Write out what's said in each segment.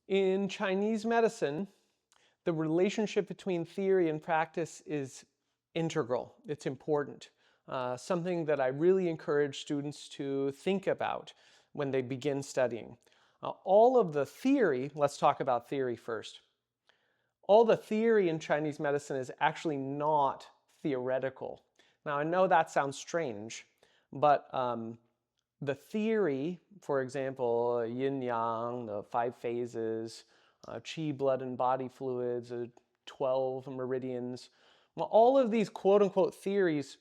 In Chinese medicine, the relationship between theory and practice is integral. It's important. Something that I really encourage students to think about when they begin studying. All of the theory, let's talk about theory first. All the theory in Chinese medicine is actually not theoretical. Now, I know that sounds strange, but the theory, for example, yin yang, the 5 phases, qi, blood and body fluids, 12 meridians, well, all of these quote unquote theories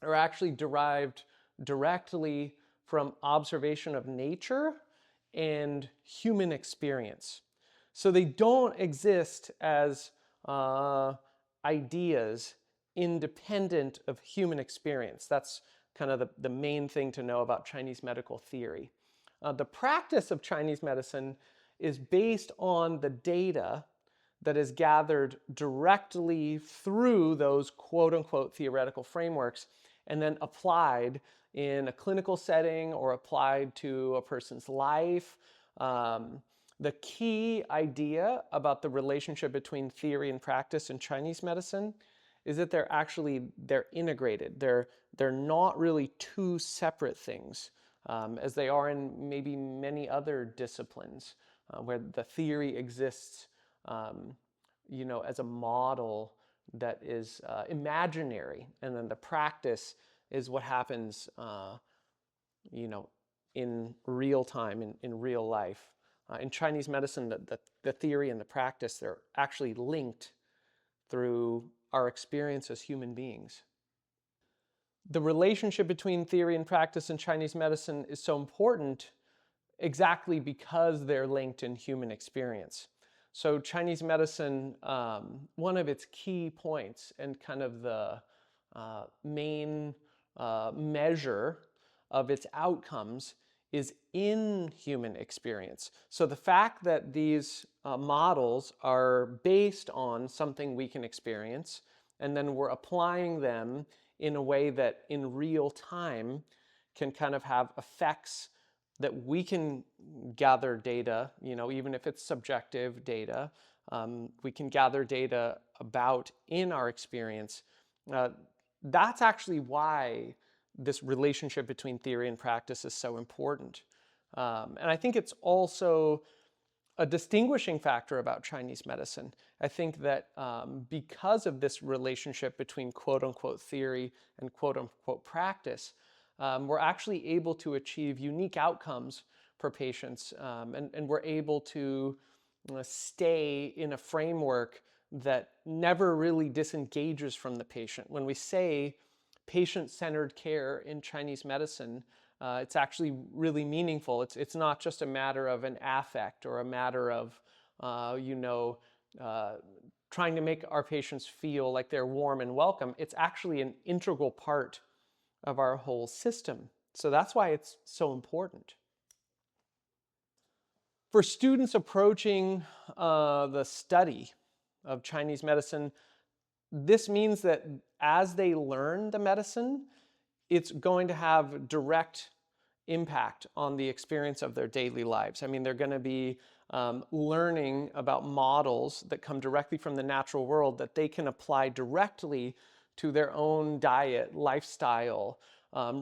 are actually derived directly from observation of nature and human experience. So they don't exist as ideas independent of human experience. That's kind of the main thing to know about Chinese medical theory. The practice of Chinese medicine is based on the data that is gathered directly through those quote unquote theoretical frameworks and then applied in a clinical setting or applied to a person's life. The key idea about the relationship between theory and practice in Chinese medicine is that they're integrated. They're not really two separate things, as they are in maybe many other disciplines where the theory exists, as a model that is imaginary, and then the practice is what happens, in real time, in real life. In Chinese medicine, the theory and the practice, they're actually linked through our experience as human beings. The relationship between theory and practice in Chinese medicine is so important exactly because they're linked in human experience. So Chinese medicine, one of its key points and kind of the main measure of its outcomes is in human experience. So the fact that these models are based on something we can experience, and then we're applying them in a way that in real time can kind of have effects that we can gather data, even if it's subjective data, we can gather data about in our experience. That's actually why this relationship between theory and practice is so important. And I think it's also a distinguishing factor about Chinese medicine. I think that because of this relationship between quote unquote theory and quote unquote practice, we're actually able to achieve unique outcomes for patients, and we're able to stay in a framework that never really disengages from the patient. When we say patient-centered care in Chinese medicine, it's actually really meaningful. It's not just a matter of an affect or a matter of, trying to make our patients feel like they're warm and welcome. It's actually an integral part of our whole system. So that's why it's so important. For students approaching the study of Chinese medicine, this means that as they learn the medicine, it's going to have direct impact on the experience of their daily lives. I mean, they're going to be learning about models that come directly from the natural world that they can apply directly to their own diet, lifestyle,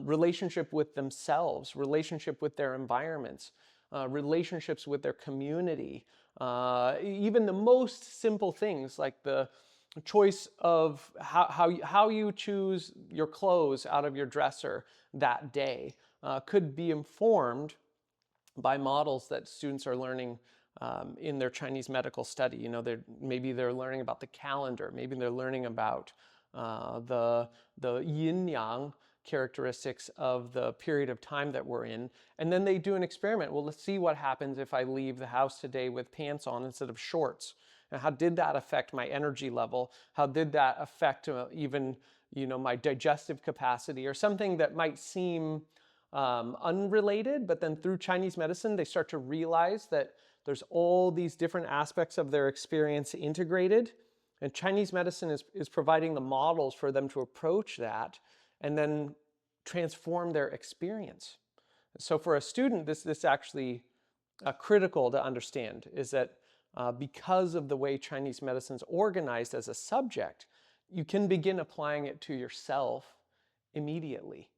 relationship with themselves, relationship with their environments, relationships with their community, even the most simple things like the choice of how you choose your clothes out of your dresser that day could be informed by models that students are learning in their Chinese medical study. Maybe they're learning about the calendar, maybe they're learning about the yin-yang characteristics of the period of time that we're in, and then they do an experiment. Well, let's see what happens if I leave the house today with pants on instead of shorts. And how did that affect my energy level? How did that affect even my digestive capacity, or something that might seem unrelated, but then through Chinese medicine they start to realize that there's all these different aspects of their experience integrated, and Chinese medicine is providing the models for them to approach that and then transform their experience. So for a student, this actually critical to understand is that because of the way Chinese medicine is organized as a subject, you can begin applying it to yourself immediately.